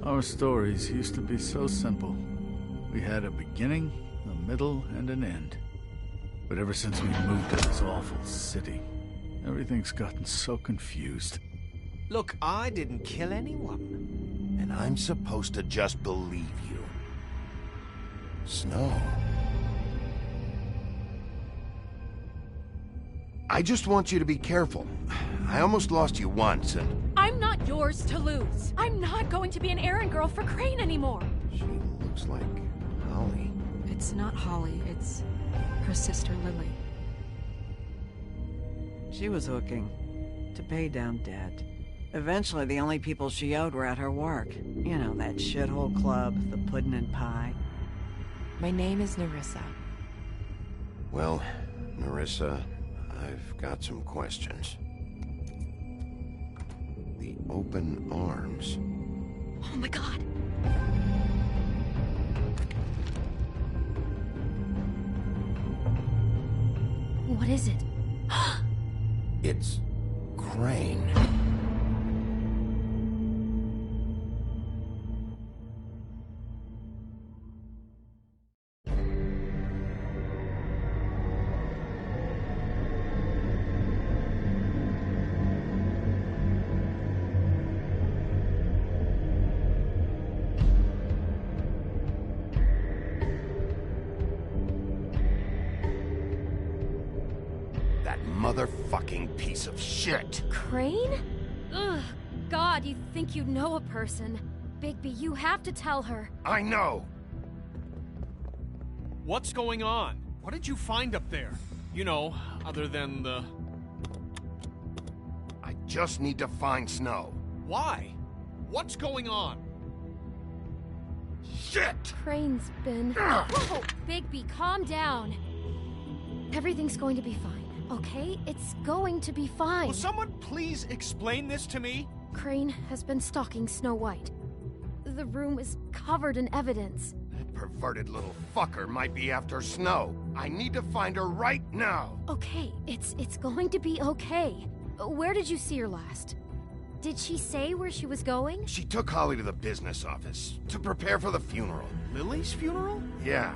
Our stories used to be so simple. We had a beginning, a middle, and an end. But ever since we moved to this awful city, everything's gotten so confused. Look, I didn't kill anyone. And I'm supposed to just believe you. Snow. I just want you to be careful. I almost lost you once, and... I'm not yours to lose. I'm not going to be an errand girl for Crane anymore. She looks like Holly. It's not Holly, it's her sister Lily. She was hooking to pay down debt. Eventually, the only people she owed were at her work. You know, that shithole club, the Puddin' and Pie. My name is Nerissa. Well, Nerissa, I've got some questions. The open arms. Oh my god. What is it? It's Crane. Motherfucking piece of shit! Crane? Ugh, God, you think you know a person. Bigby, you have to tell her. I know! What's going on? What did you find up there? You know, other than the... I just need to find Snow. Why? What's going on? Shit! Crane's been... Whoa! Bigby, calm down. Everything's going to be fine. Okay, it's going to be fine. Will someone please explain this to me? Crane has been stalking Snow White. The room is covered in evidence. That perverted little fucker might be after Snow. I need to find her right now. Okay, it's going to be okay. Where did you see her last? Did she say where she was going? She took Holly to the business office to prepare for the funeral. Lily's funeral? Yeah.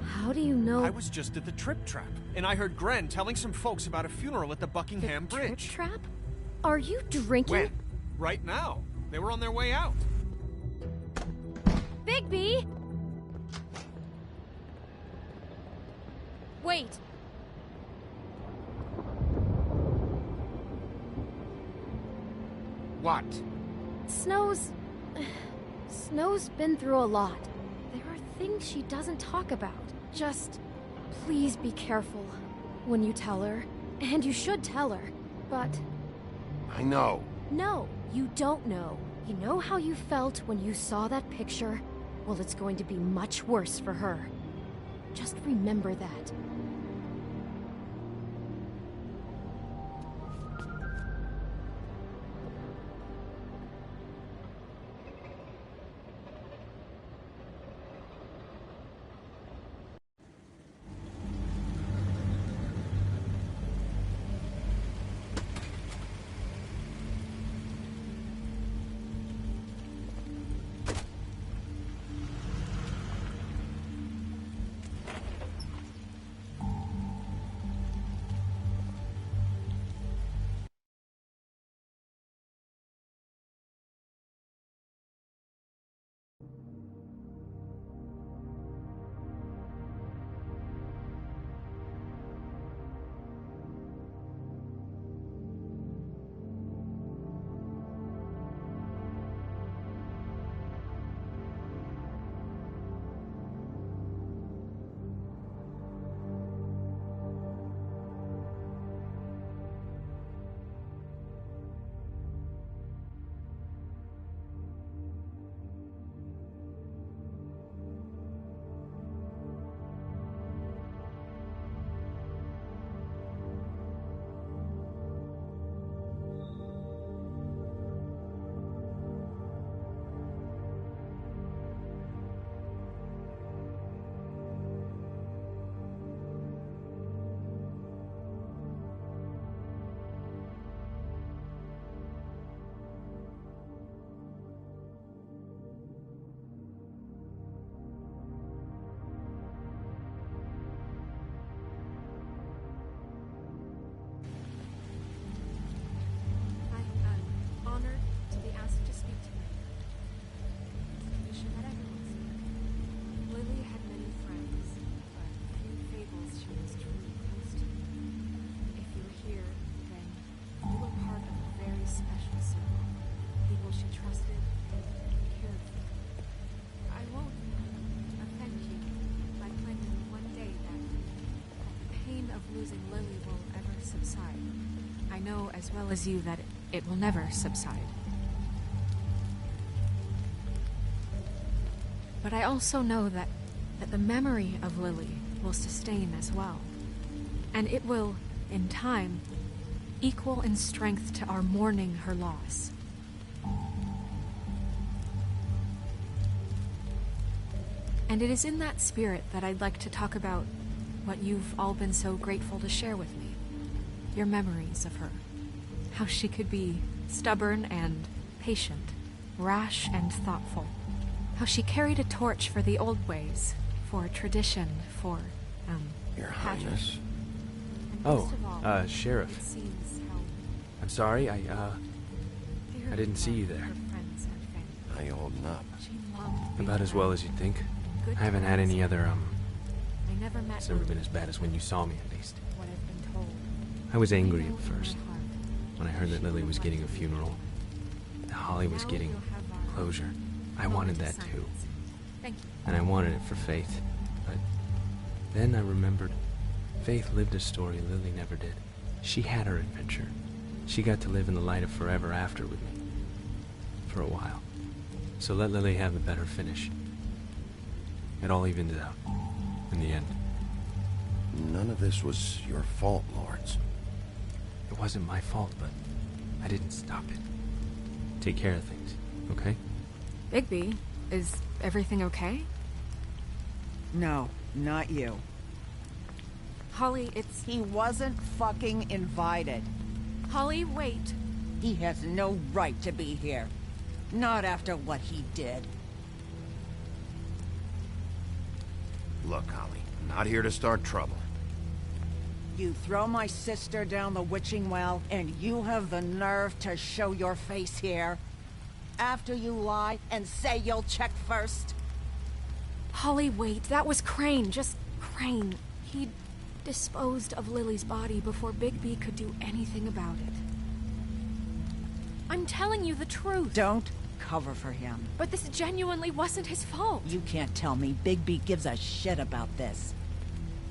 How do you know? I was just at the Trip Trap, and I heard Gren telling some folks about a funeral at the Buckingham Bridge. Trip Trap? Are you drinking? When? Right now. They were on their way out. Bigby! Wait. What? Snow's been through a lot. There are things she doesn't talk about. Just, please be careful when you tell her. And you should tell her. But... I know. No, you don't know. You know how you felt when you saw that picture? Well, it's going to be much worse for her. Just remember that. know as well as you that it will never subside. But I also know that the memory of Lily will sustain as well. And it will, in time, equal in strength to our mourning her loss. And it is in that spirit that I'd like to talk about what you've all been so grateful to share with me. Your memories of her. How she could be stubborn and patient, rash and thoughtful. How she carried a torch for the old ways, for tradition, for, Your pageant. Highness. And Oh, most of all, Sheriff. it seems how I'm sorry, I didn't see you loved there. her friends and family. How you holding up? She loved being About as well around as you'd think. good I haven't had times. any other, I never met it's never been Lily, as bad as when you saw me, at least. what I've been told. I was angry I know at in my first, heart when I heard that Lily was getting a funeral. That Holly was now getting you'll have our closure. I moment wanted of that too. silence. Thank you. And I wanted it for Faith. But then I remembered Faith lived a story Lily never did. She had her adventure. She got to live in the light of forever after with me. For a while. So let Lily have a better finish. It all evens out. In the end. None of this was your fault, Lords. It wasn't my fault, but I didn't stop it. Take care of things, okay? Bigby, is everything okay? No, not you. Holly, it's... He wasn't fucking invited. Holly, wait. He has no right to be here. Not after what he did. Look, Holly, I'm not here to start trouble. You throw my sister down the witching well, and you have the nerve to show your face here? After you lie and say you'll check first? Holly, wait. That was Crane. Just Crane. He disposed of Lily's body before Bigby could do anything about it. I'm telling you the truth. Don't cover for him. But this genuinely wasn't his fault. You can't tell me Bigby gives a shit about this.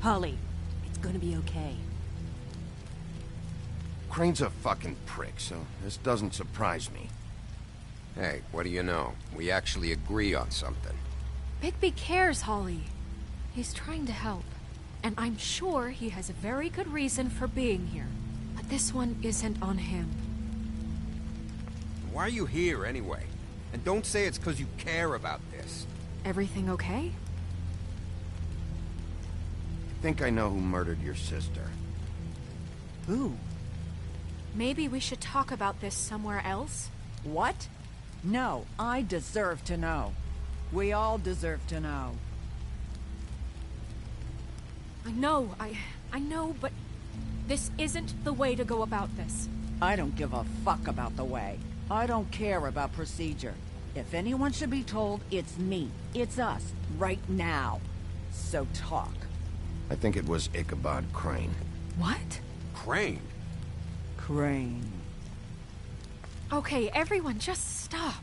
Holly, it's gonna be okay. Crane's a fucking prick, so this doesn't surprise me. Hey, what do you know? We actually agree on something. Bigby cares, Holly. He's trying to help. And I'm sure he has a very good reason for being here. But this one isn't on him. Why are you here, anyway? And don't say it's because you care about this. Everything okay? I think I know who murdered your sister. Who? Maybe we should talk about this somewhere else? What? No, I deserve to know. We all deserve to know. I know, but this isn't the way to go about this. I don't give a fuck about the way. I don't care about procedure. If anyone should be told, it's me. It's us. Right now. So talk. I think it was Ichabod Crane. What? Crane? Crane. Okay, everyone, just stop.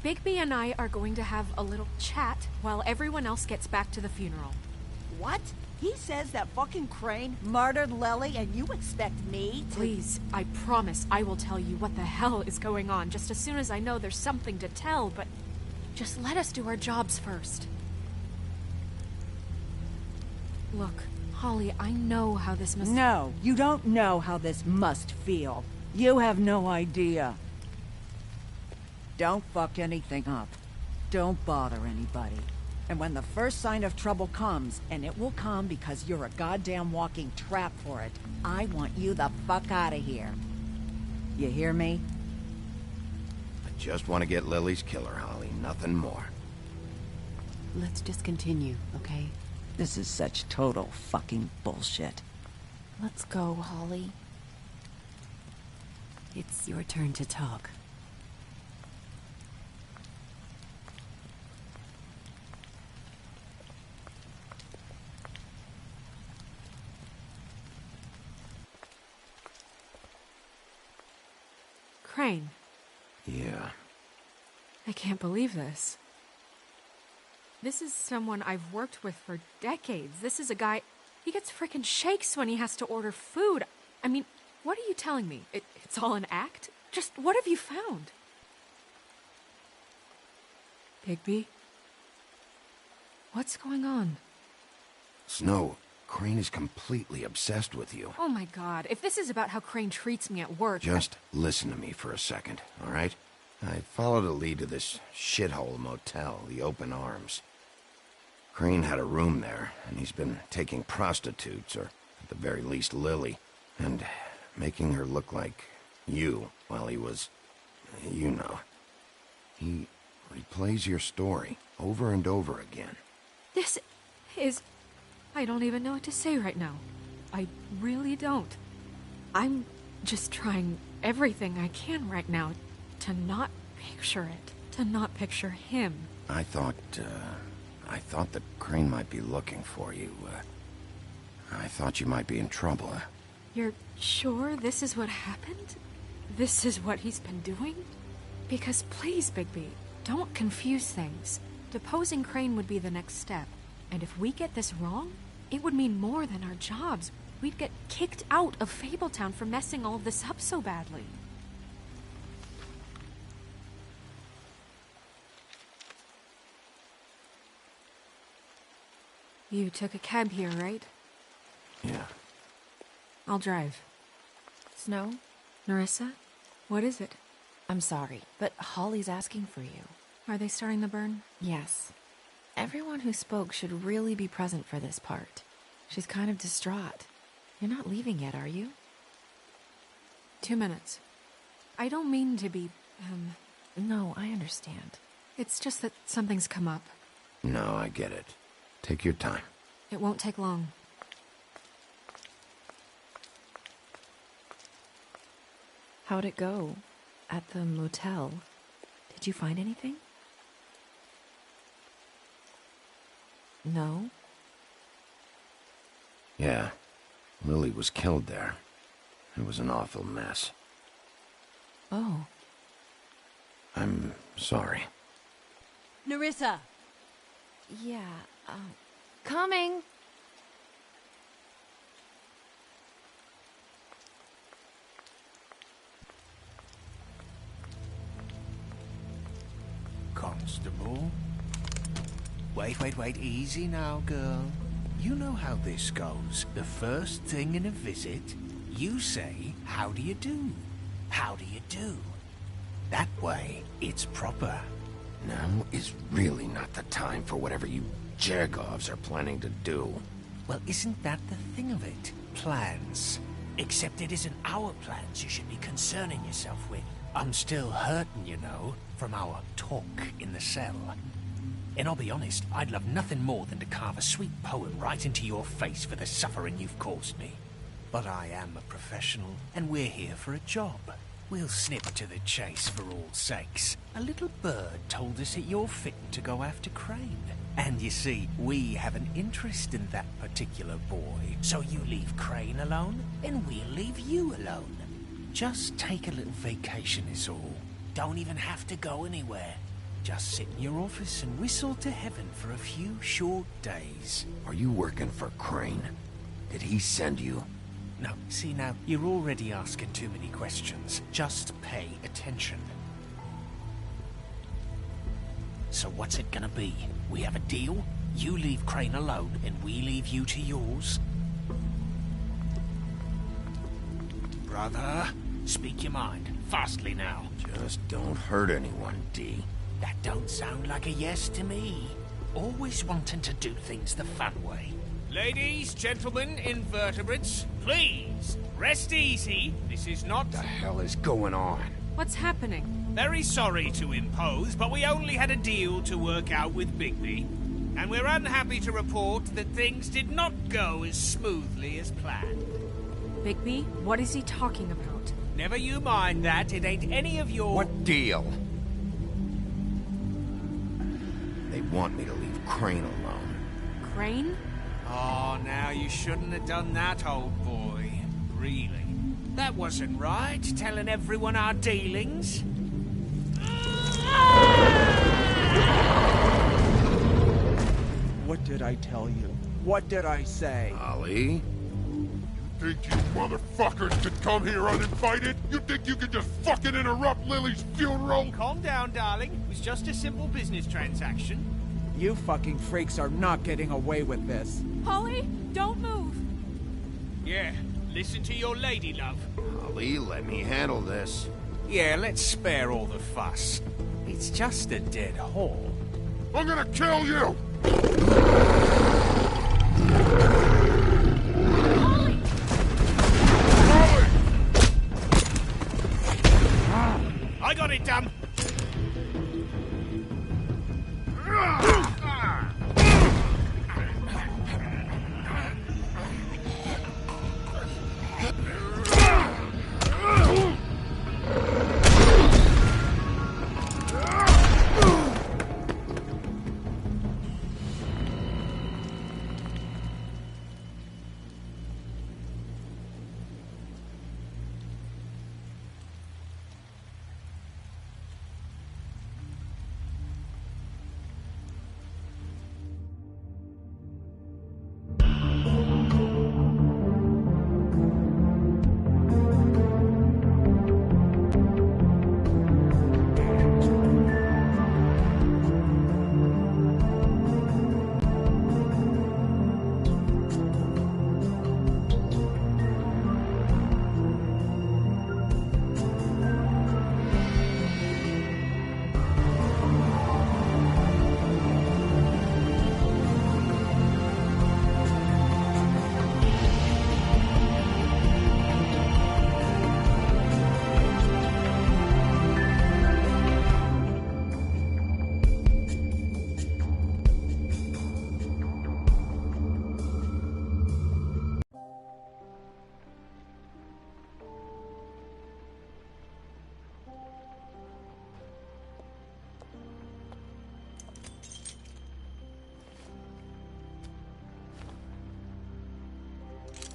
Bigby and I are going to have a little chat while everyone else gets back to the funeral. What? He says that fucking Crane murdered Lily and you expect me to— Please, I promise I will tell you what the hell is going on just as soon as I know there's something to tell, but just let us do our jobs first. Look, Holly, I know how this must— No, you don't know how this must feel. You have no idea. Don't fuck anything up. Don't bother anybody. And when the first sign of trouble comes, and it will come because you're a goddamn walking trap for it, I want you the fuck out of here. You hear me? I just want to get Lily's killer, Holly. Nothing more. Let's just continue, okay? This is such total fucking bullshit. Let's go, Holly. It's your turn to talk. Crane, Yeah. I can't believe this. This is someone I've worked with for decades. This is a guy... He gets frickin' shakes when he has to order food. I mean, What are you telling me? It's all an act? Just what have you found? Bigby? What's going on? Snow, Crane is completely obsessed with you. Oh my god, if this is about how Crane treats me at work... Just listen to me for a second, all right? I followed a lead to this shithole motel, the Open Arms. Crane had a room there, and he's been taking prostitutes, or at the very least Lily, and making her look like you while he was... you know. He replays your story over and over again. This is... I don't even know what to say right now. I really don't. I'm just trying everything I can right now to not picture it. To not picture him. I thought that Crane might be looking for you. I thought you might be in trouble. You're sure this is what happened? This is what he's been doing? Because please, Bigby, don't confuse things. Deposing Crane would be the next step. And if we get this wrong, it would mean more than our jobs. We'd get kicked out of Fabletown for messing all of this up so badly. You took a cab here, right? Yeah. I'll drive. Snow? Nerissa? What is it? I'm sorry, but Holly's asking for you. Are they starting the burn? Yes. Everyone who spoke should really be present for this part. She's kind of distraught. You're not leaving yet, are you? 2 minutes. I don't mean to be, No, I understand. It's just that something's come up. No, I get it. Take your time. It won't take long. How'd it go? At the motel? Did you find anything? No? Yeah. Lily was killed there. It was an awful mess. Oh. I'm sorry. Nerissa! Yeah, Coming! Constable? Wait, easy now, girl. You know how this goes. The first thing in a visit, you say, how do you do? How do you do? That way, it's proper. Now is really not the time for whatever you Jergovs are planning to do. Well, isn't that the thing of it? Plans. Except it isn't our plans you should be concerning yourself with. I'm still hurting, you know, from our talk in the cell. And I'll be honest, I'd love nothing more than to carve a sweet poem right into your face for the suffering you've caused me. But I am a professional, and we're here for a job. We'll snip to the chase for all sakes. A little bird told us that you're fitting to go after Crane. And you see, we have an interest in that particular boy. So you leave Crane alone, and we'll leave you alone. Just take a little vacation is all. Don't even have to go anywhere. Just sit in your office and whistle to heaven for a few short days. Are you working for Crane? Did he send you? No, see now, you're already asking too many questions. Just pay attention. So what's it gonna be? We have a deal? You leave Crane alone, and we leave you to yours? Brother, speak your mind. Fastly now. Just don't hurt anyone, D. That don't sound like a yes to me. Always wanting to do things the fun way. Ladies, gentlemen, invertebrates, please, rest easy. This is not... What the hell is going on? What's happening? Very sorry to impose, but we only had a deal to work out with Bigby. And we're unhappy to report that things did not go as smoothly as planned. Bigby, what is he talking about? Never you mind that, it ain't any of your... What deal? They want me to leave Crane alone. Crane? Oh, now you shouldn't have done that, old boy. Really. That wasn't right, telling everyone our dealings. What did I tell you? What did I say? Ollie? You think you motherfuckers could come here uninvited? You think you could just fucking interrupt Lily's funeral? Calm down, darling. It was just a simple business transaction. You fucking freaks are not getting away with this. Holly, don't move. Yeah, listen to your lady, love. Holly, let me handle this. Yeah, let's spare all the fuss. It's just a dead hole. I'm gonna kill you! I got it done.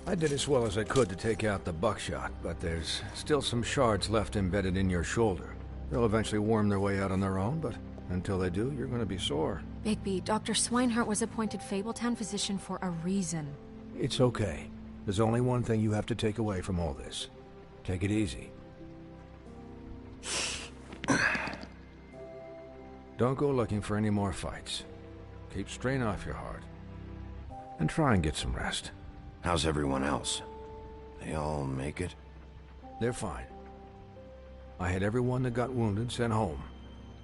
I did as well as I could to take out the buckshot, but there's still some shards left embedded in your shoulder. They'll eventually worm their way out on their own, but until they do, you're going to be sore. Bigby, Dr. Swinehart was appointed Fabletown physician for a reason. It's okay. There's only one thing you have to take away from all this. Take it easy. Don't go looking for any more fights. Keep strain off your heart. And try and get some rest. How's everyone else? They all make it? They're fine. I had everyone that got wounded sent home.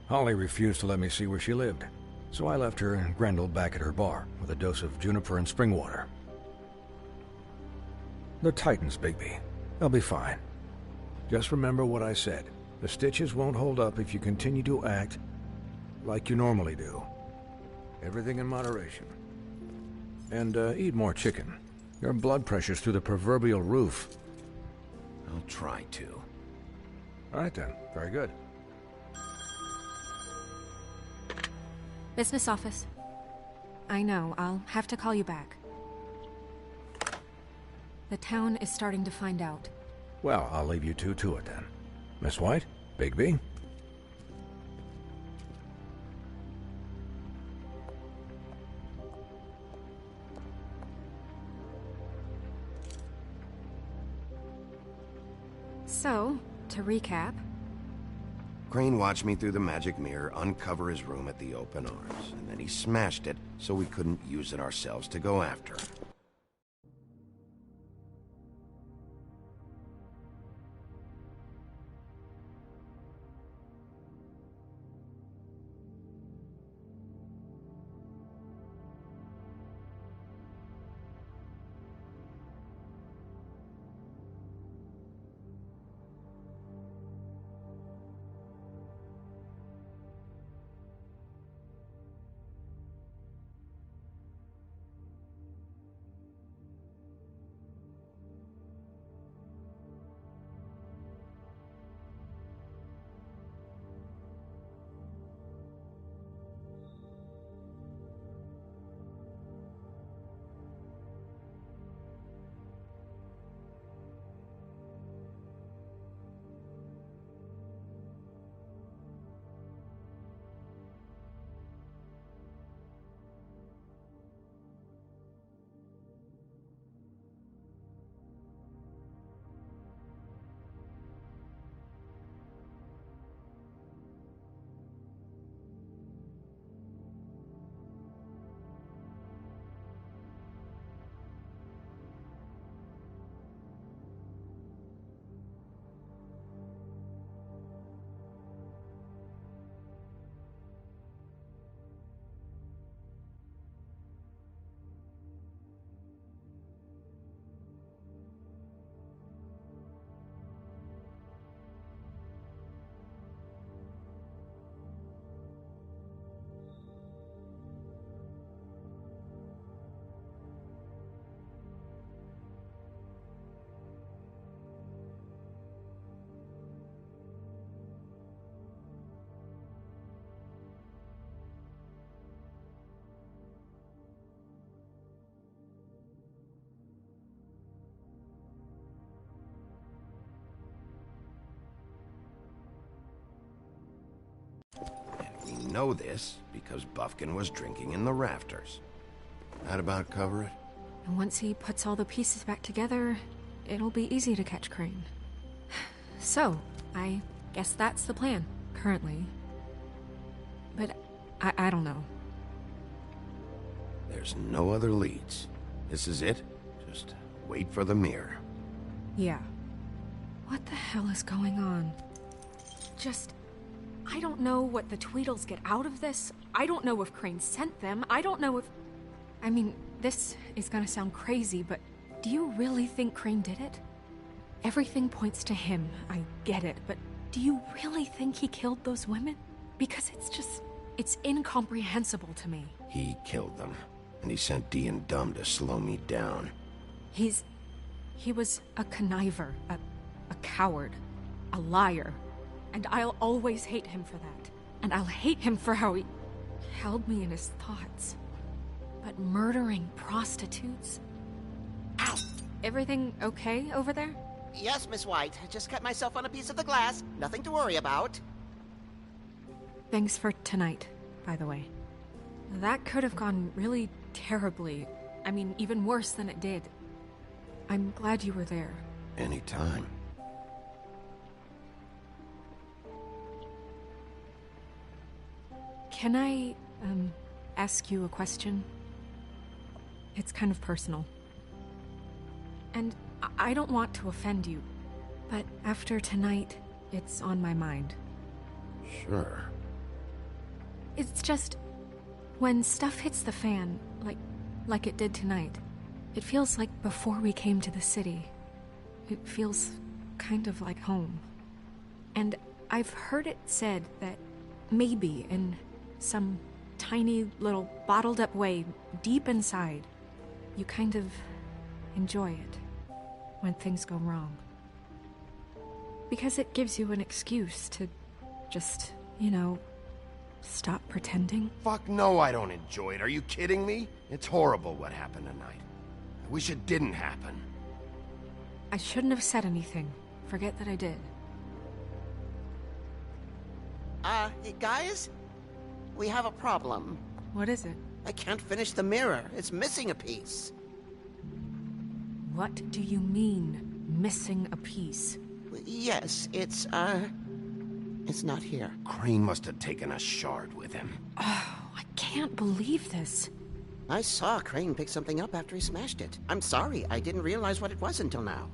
Holly refused to let me see where she lived, so I left her and Grendel back at her bar with a dose of juniper and spring water. They're Titans, Bigby. They'll be fine. Just remember what I said. The stitches won't hold up if you continue to act like you normally do. Everything in moderation. And eat more chicken. Your blood pressure's through the proverbial roof. I'll try to. All right then. Very good. Business office. I know, I'll have to call you back. The town is starting to find out. Well, I'll leave you two to it then. Miss White? Bigby? So, to recap... Crane watched me through the magic mirror uncover his room at the open arms, and then he smashed it so we couldn't use it ourselves to go after him. know this because Buffkin was drinking in the rafters. That about cover it? And once he puts all the pieces back together, it'll be easy to catch Crane. So, I guess that's the plan, currently. But I don't know. There's no other leads. This is it? Just wait for the mirror. Yeah. What the hell is going on? I don't know what the Tweedles get out of this. I don't know if Crane sent them. I don't know if... I mean, this is gonna sound crazy, but do you really think Crane did it? Everything points to him, I get it, but do you really think he killed those women? Because it's incomprehensible to me. He killed them, and he sent Dee and Dumb to slow me down. He was a conniver, a coward, a liar, and I'll always hate him for that. And I'll hate him for how he held me in his thoughts. But murdering prostitutes? Ow! Everything okay over there? Yes, Miss White. I just cut myself on a piece of the glass. Nothing to worry about. Thanks for tonight, by the way. That could have gone really terribly. I mean, even worse than it did. I'm glad you were there. Anytime. Can I, ask you a question? It's kind of personal. And I don't want to offend you, but after tonight, it's on my mind. Sure. It's just, when stuff hits the fan, like it did tonight, it feels like before we came to the city. It feels kind of like home. And I've heard it said that maybe in some tiny little bottled up way deep inside, you kind of enjoy it when things go wrong. Because it gives you an excuse to just, stop pretending. Fuck no, I don't enjoy it. Are you kidding me? It's horrible what happened tonight. I wish it didn't happen. I shouldn't have said anything. Forget that I did. Hey, guys? We have a problem. What is it? I can't finish the mirror. It's missing a piece. What do you mean, missing a piece? Yes, it's not here. Crane must have taken a shard with him. Oh, I can't believe this. I saw Crane pick something up after he smashed it. I'm sorry, I didn't realize what it was until now.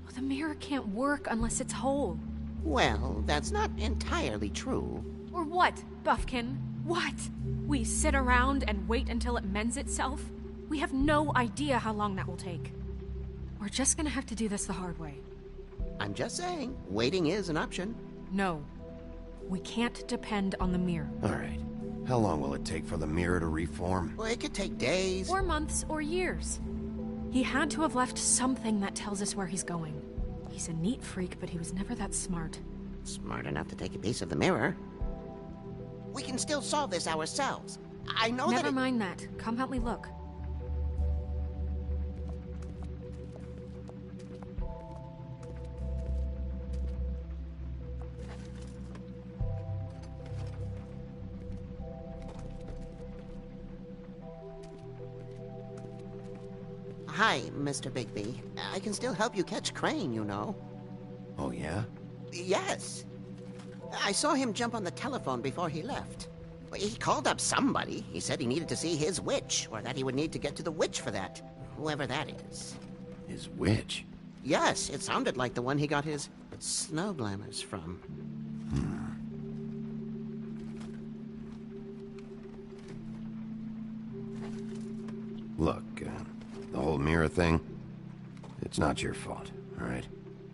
Well, the mirror can't work unless it's whole. Well, that's not entirely true. Or what, Buffkin? What? We sit around and wait until it mends itself? We have no idea how long that will take. We're just gonna have to do this the hard way. I'm just saying, waiting is an option. No. We can't depend on the mirror. All right. How long will it take for the mirror to reform? Well, it could take days. Or months, or years. He had to have left something that tells us where he's going. He's a neat freak, but he was never that smart. Smart enough to take a piece of the mirror. We can still solve this ourselves. I know Never mind that. Come help me look. Hi, Mr. Bigby. I can still help you catch Crane, you know. Oh, yeah? Yes. I saw him jump on the telephone before he left. He called up somebody. He said he needed to see his witch, or that he would need to get to the witch for that. Whoever that is. His witch? Yes, it sounded like the one he got his snow glamours from. Look, the whole mirror thing, it's not your fault, all right?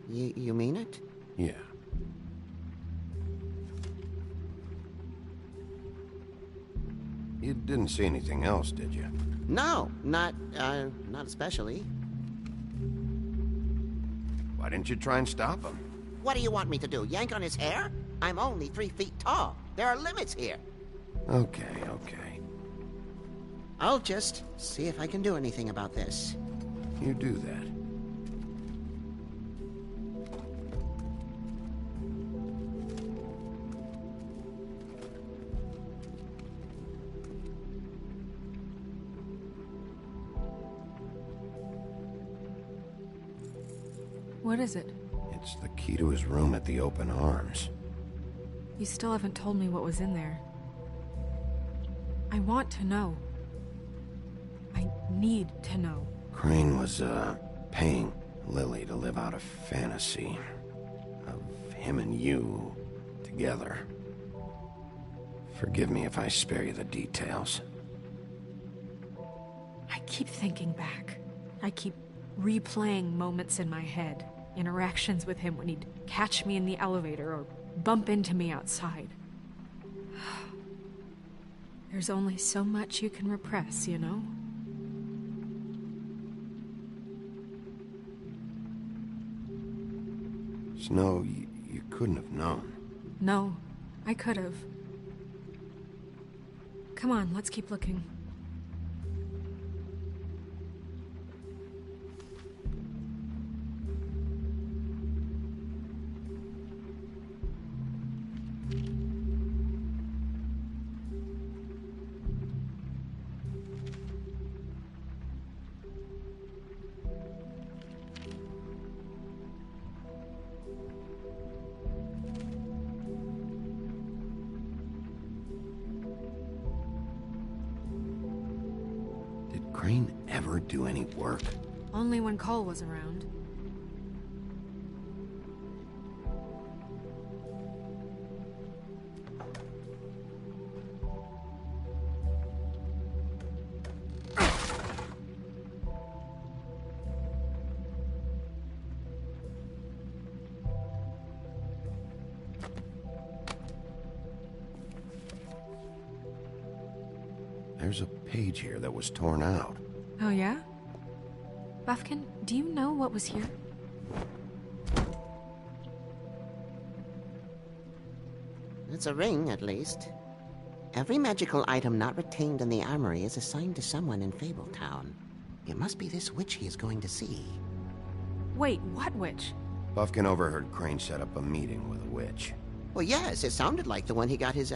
You mean it? Yeah. You didn't see anything else, did you? No, not especially. Why didn't you try and stop him? What do you want me to do, yank on his hair? I'm only 3 feet tall. There are limits here. Okay. I'll just see if I can do anything about this. You do that. What is it? It's the key to his room at the Open Arms. You still haven't told me what was in there. I want to know. I need to know. Crane was, paying Lily to live out a fantasy of him and you together. Forgive me if I spare you the details. I keep thinking back. I keep replaying moments in my head. Interactions with him when he'd catch me in the elevator or bump into me outside. There's only so much you can repress, you know? Snow, you couldn't have known. No, I could have. Come on, let's keep looking. Crane ever do any work? Only when Cole was around. There's a page here that was torn out. Oh, yeah? Buffkin, do you know what was here? It's a ring, at least. Every magical item not retained in the armory is assigned to someone in Fabletown. It must be this witch he is going to see. Wait, what witch? Buffkin overheard Crane set up a meeting with a witch. Well, yes, it sounded like the one he got his,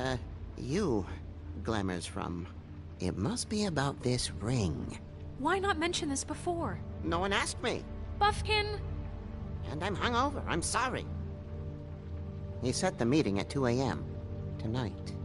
glamours from. It must be about this ring. Why not mention this before? No one asked me. Buffkin! And I'm hungover. I'm sorry. He set the meeting at 2 a.m. tonight.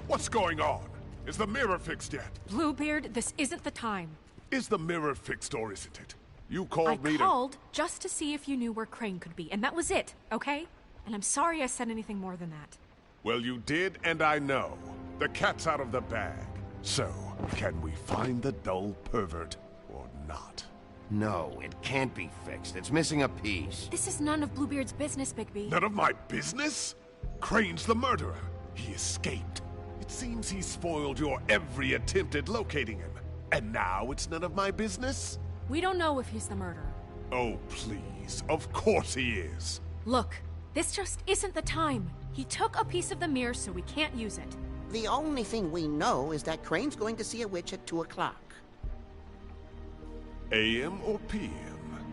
What's going on? Is the mirror fixed yet? Bluebeard, this isn't the time. Is the mirror fixed or isn't it? You called me I called just to see if you knew where Crane could be, and that was it, okay? And I'm sorry I said anything more than that. Well, you did, and I know. The cat's out of the bag. So, can we find the dull pervert or not? No, it can't be fixed. It's missing a piece. This is none of Bluebeard's business, Bigby. None of my business? Crane's the murderer. He escaped. It seems he spoiled your every attempt at locating him. And now it's none of my business? We don't know if he's the murderer. Oh, please. Of course he is. Look, this just isn't the time. He took a piece of the mirror, so we can't use it. The only thing we know is that Crane's going to see a witch at 2 o'clock. AM or PM?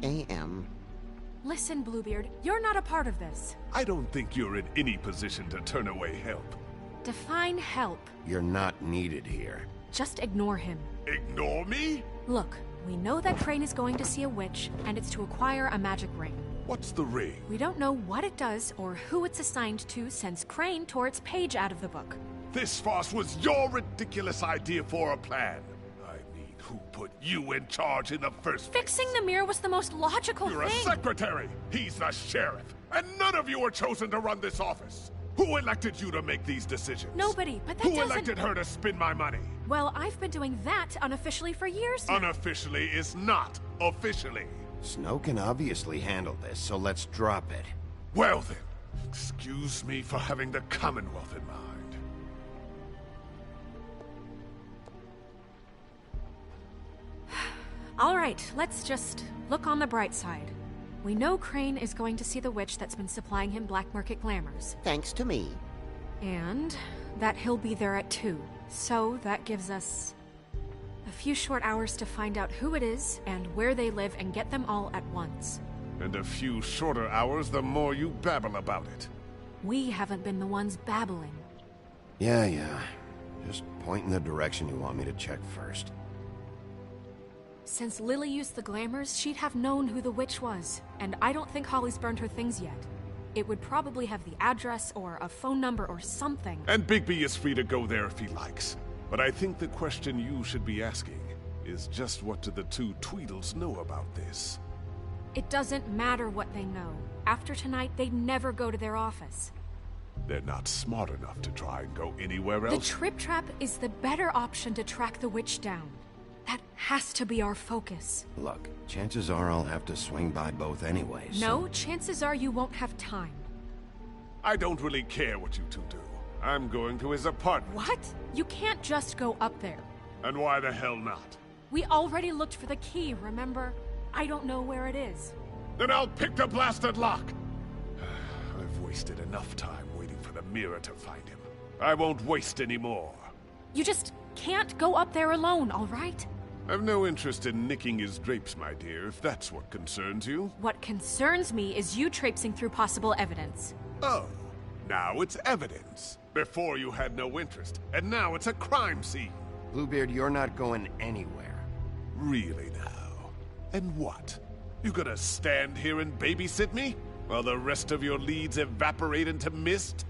AM. Listen, Bluebeard, you're not a part of this. I don't think you're in any position to turn away help. Define help. You're not needed here. Just ignore him. Ignore me? Look, we know that Crane is going to see a witch, and it's to acquire a magic ring. What's the ring? We don't know what it does or who it's assigned to since Crane tore its page out of the book. This farce was your ridiculous idea for a plan. I mean, who put you in charge in the first place? Fixing the mirror was the most logical You're thing. a secretary. He's the sheriff. And none of you were chosen to run this office. Who elected you to make these decisions? Nobody, but that Who doesn't... elected her to spend my money? Well, I've been doing that unofficially for years now. Unofficially is not officially. Snow can obviously handle this, so let's drop it. Well then, excuse me for having the Commonwealth in mind. All right, let's just look on the bright side. We know Crane is going to see the witch that's been supplying him black market glamours. Thanks to me. And that he'll be there at 2. So that gives us a few short hours to find out who it is and where they live and get them all at once. And a few shorter hours the more you babble about it. We haven't been the ones babbling. Yeah. Just point in the direction you want me to check first. Since Lily used the glamours, she'd have known who the witch was. And I don't think Holly's burned her things yet. It would probably have the address or a phone number or something. And Bigby is free to go there if he likes. But I think the question you should be asking is just what do the two Tweedles know about this? It doesn't matter what they know. After tonight, they'd never go to their office. They're not smart enough to try and go anywhere else. The Trip Trap is the better option to track the witch down. That has to be our focus. Look, chances are I'll have to swing by both anyways. No, chances are you won't have time. I don't really care what you two do. I'm going to his apartment. What? You can't just go up there. And why the hell not? We already looked for the key, remember? I don't know where it is. Then I'll pick the blasted lock! I've wasted enough time waiting for the mirror to find him. I won't waste any more. You just can't go up there alone, all right? I've no interest in nicking his drapes, my dear, if that's what concerns you. What concerns me is you traipsing through possible evidence. Oh, now it's evidence. Before you had no interest, and now it's a crime scene. Bluebeard, you're not going anywhere. Really now? And what? You gonna stand here and babysit me? While the rest of your leads evaporate into mist?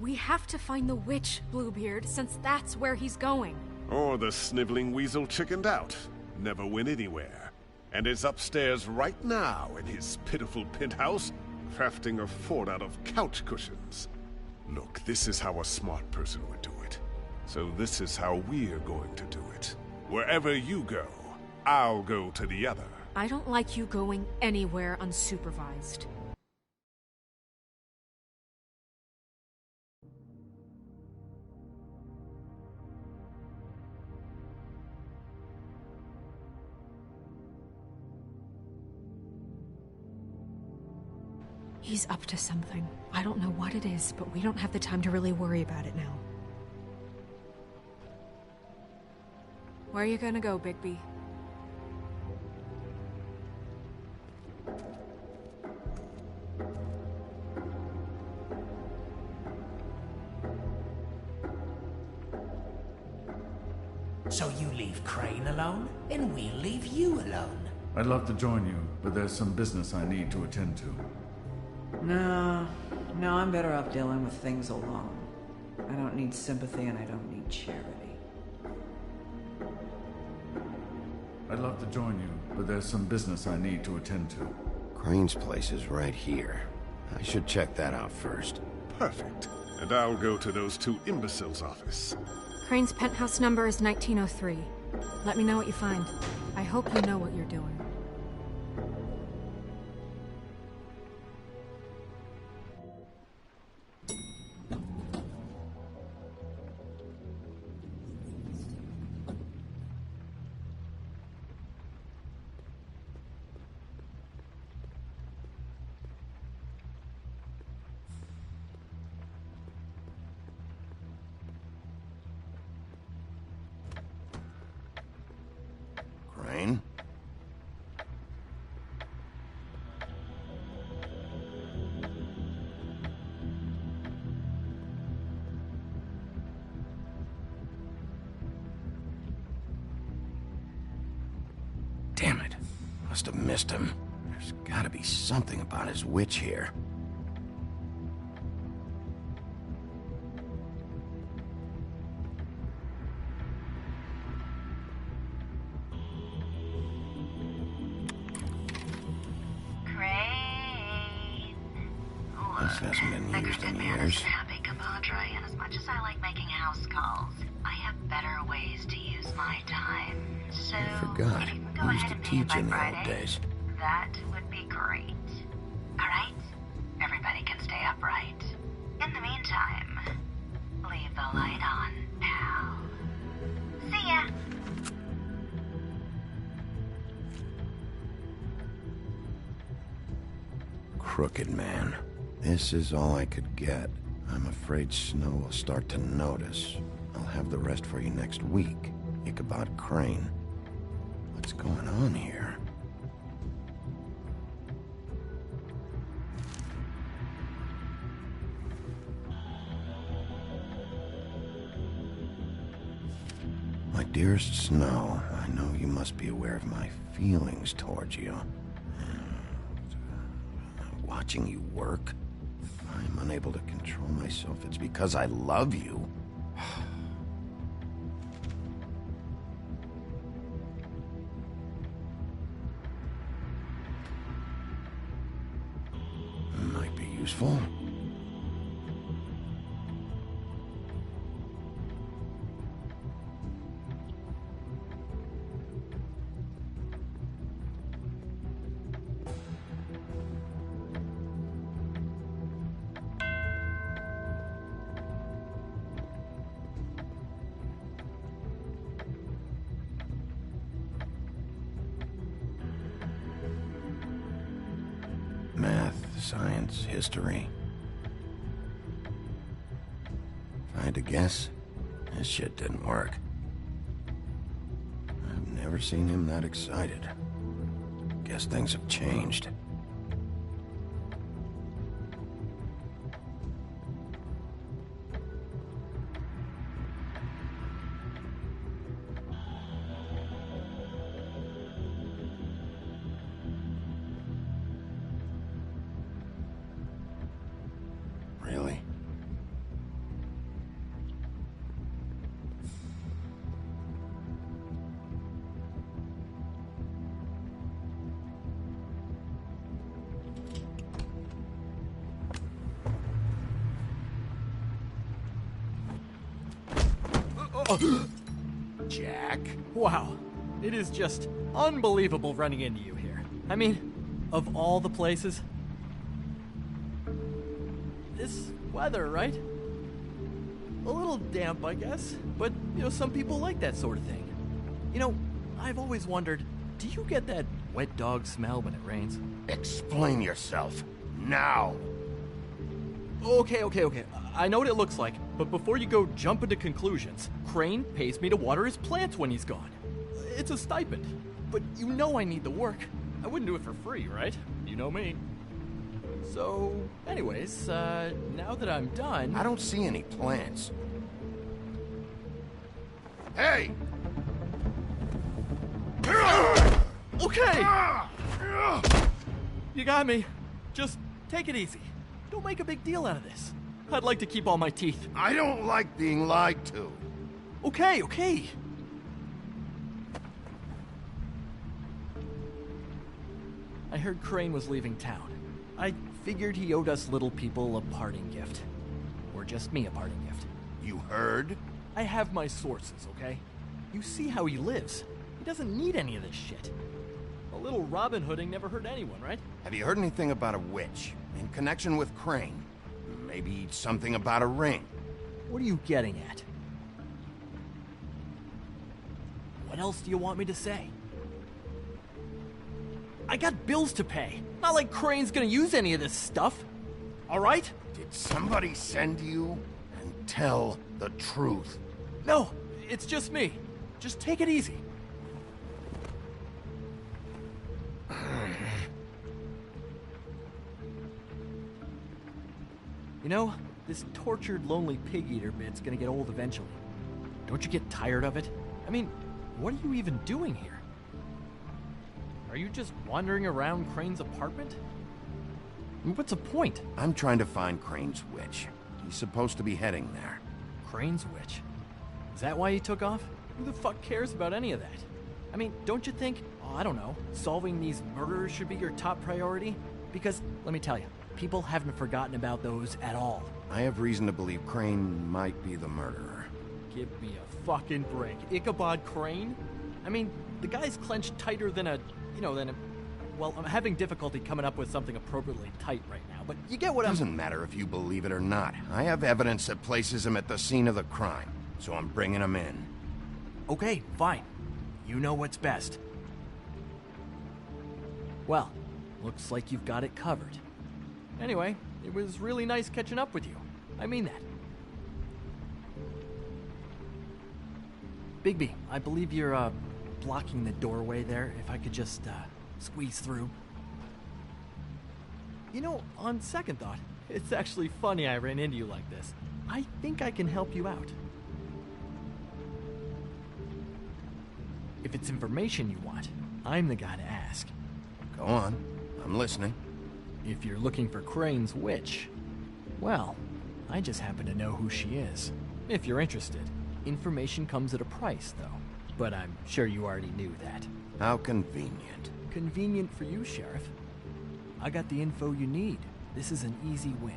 We have to find the witch, Bluebeard, since that's where he's going. Or the sniveling weasel chickened out. Never went anywhere. And is upstairs right now in his pitiful penthouse, crafting a fort out of couch cushions. Look, this is how a smart person would do it. So this is how we're going to do it. Wherever you go, I'll go to the other. I don't like you going anywhere unsupervised. He's up to something. I don't know what it is, but we don't have the time to really worry about it now. Where are you gonna go, Bigby? So you leave Crane alone, and we'll leave you alone. I'd love to join you, but there's some business I need to attend to. No, I'm better off dealing with things alone. I don't need sympathy and I don't need charity. I'd love to join you, but there's some business I need to attend to. Crane's place is right here. I should check that out first. Perfect. And I'll go to those two imbeciles' office. Crane's penthouse number is 1903. Let me know what you find. I hope you know what you're doing. Crane? Damn it. Must have missed him. There's gotta be something about his witch here. This hasn't been used in years. Happy, compadre, and as much as I like making house calls, I have better ways to use my time. So, I forgot. if you can go I used ahead to and pay it teach by in the Friday, old days. that would be great. Alright? Everybody can stay upright. In the meantime, leave the light on, pal. See ya! Crooked man. This is all I could get. I'm afraid Snow will start to notice. I'll have the rest for you next week. Ichabod Crane. What's going on here? My dearest Snow, I know you must be aware of my feelings towards you. Watching you work, if I'm unable to control myself, it's because I love you. Might be useful. Math, science, history. If I had to guess, this shit didn't work. I've never seen him that excited. Guess things have changed. Really? Jack? Wow. It is just unbelievable running into you here. I mean, of all the places. This weather, right? A little damp, I guess. But, some people like that sort of thing. I've always wondered, do you get that wet dog smell when it rains? Explain yourself. Now! Okay. I know what it looks like, but before you go jumping to conclusions, Crane pays me to water his plants when he's gone. It's a stipend, but I need the work. I wouldn't do it for free, right? You know me. So, anyways, now that I'm done... I don't see any plants. Hey! Okay! You got me. Just take it easy. Don't make a big deal out of this. I'd like to keep all my teeth. I don't like being lied to. Okay. I heard Crane was leaving town. I figured he owed us little people a parting gift. Or just me a parting gift. You heard? I have my sources, okay? You see how he lives. He doesn't need any of this shit. A little Robin Hooding never hurt anyone, right? Have you heard anything about a witch? In connection with Crane? Maybe something about a ring? What are you getting at? What else do you want me to say? I got bills to pay. Not like Crane's gonna use any of this stuff. All right? Did somebody send you? And tell the truth. No, it's just me. Just take it easy. This tortured, lonely pig-eater bit's gonna get old eventually. Don't you get tired of it? I mean, what are you even doing here? Are you just wandering around Crane's apartment? What's the point? I'm trying to find Crane's witch. He's supposed to be heading there. Crane's witch? Is that why he took off? Who the fuck cares about any of that? I mean, don't you think, I don't know, solving these murders should be your top priority? Because, let me tell you, people haven't forgotten about those at all. I have reason to believe Crane might be the murderer. Give me a fucking break. Ichabod Crane? I mean, the guy's clenched tighter than well, I'm having difficulty coming up with something appropriately tight right now, but you get what Doesn't matter if you believe it or not. I have evidence that places him at the scene of the crime, so I'm bringing him in. Okay, fine. You know what's best. Well, looks like you've got it covered. Anyway, it was really nice catching up with you. I mean that. Bigby, I believe you're, blocking the doorway there. If I could just, squeeze through. On second thought, it's actually funny I ran into you like this. I think I can help you out. If it's information you want, I'm the guy to ask. Go on. I'm listening. If you're looking for Crane's witch, well, I just happen to know who she is. If you're interested. Information comes at a price, though. But I'm sure you already knew that. How convenient. Convenient for you, Sheriff. I got the info you need. This is an easy win.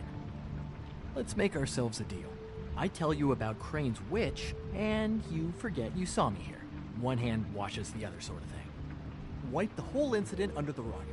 Let's make ourselves a deal. I tell you about Crane's witch, and you forget you saw me here. One hand washes the other sort of thing. Wipe the whole incident under the rug.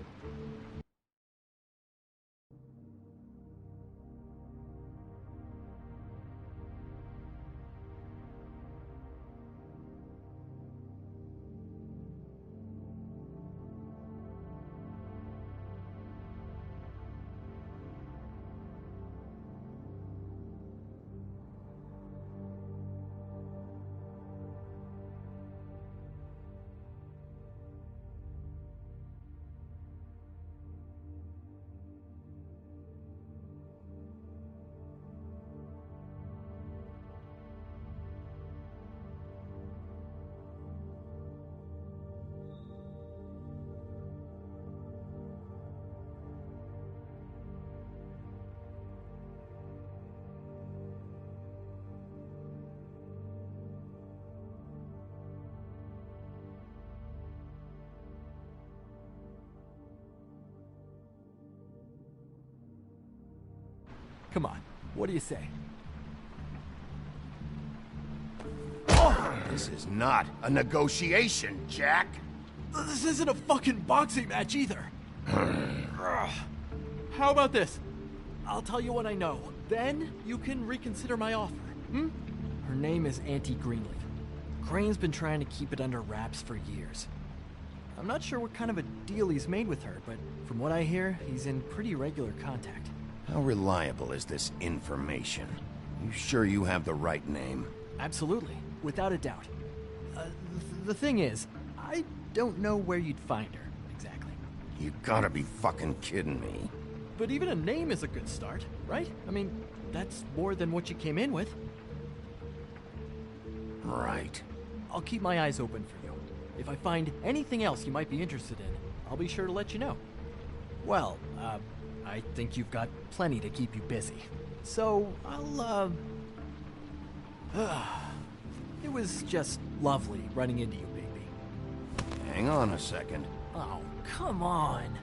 Come on, what do you say? This is not a negotiation, Jack. This isn't a fucking boxing match either. How about this? I'll tell you what I know. Then you can reconsider my offer. Her name is Auntie Greenleaf. Crane's been trying to keep it under wraps for years. I'm not sure what kind of a deal he's made with her, but from what I hear, he's in pretty regular contact. How reliable is this information? You sure you have the right name? Absolutely, without a doubt. The thing is, I don't know where you'd find her, exactly. You gotta be fucking kidding me. But even a name is a good start, right? I mean, that's more than what you came in with. Right. I'll keep my eyes open for you. If I find anything else you might be interested in, I'll be sure to let you know. Well, I think you've got plenty to keep you busy. So, I'll, it was just lovely running into you, baby. Hang on a second. Oh, come on.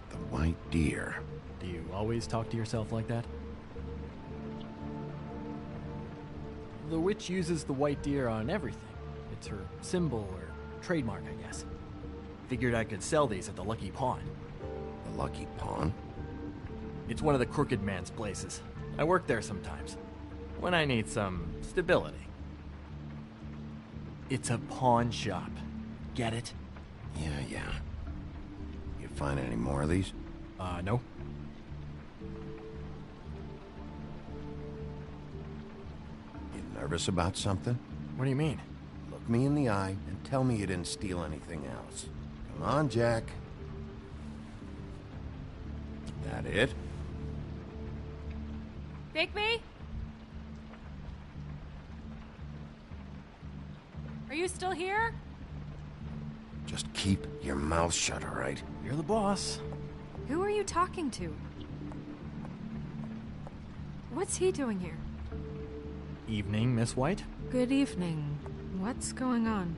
The white deer. Do you always talk to yourself like that? The witch uses the white deer on everything. It's her symbol or trademark, I guess. Figured I could sell these at the Lucky Pawn. The Lucky Pawn? It's one of the crooked man's places. I work there sometimes, when I need some stability. It's a pawn shop. Get it? Yeah. You find any more of these? No. Nervous about something? What do you mean? Look me in the eye and tell me you didn't steal anything else. Come on, Jack. That it? Bigby? Are you still here? Just keep your mouth shut, all right? You're the boss. Who are you talking to? What's he doing here? Evening, Miss White. Good evening. What's going on?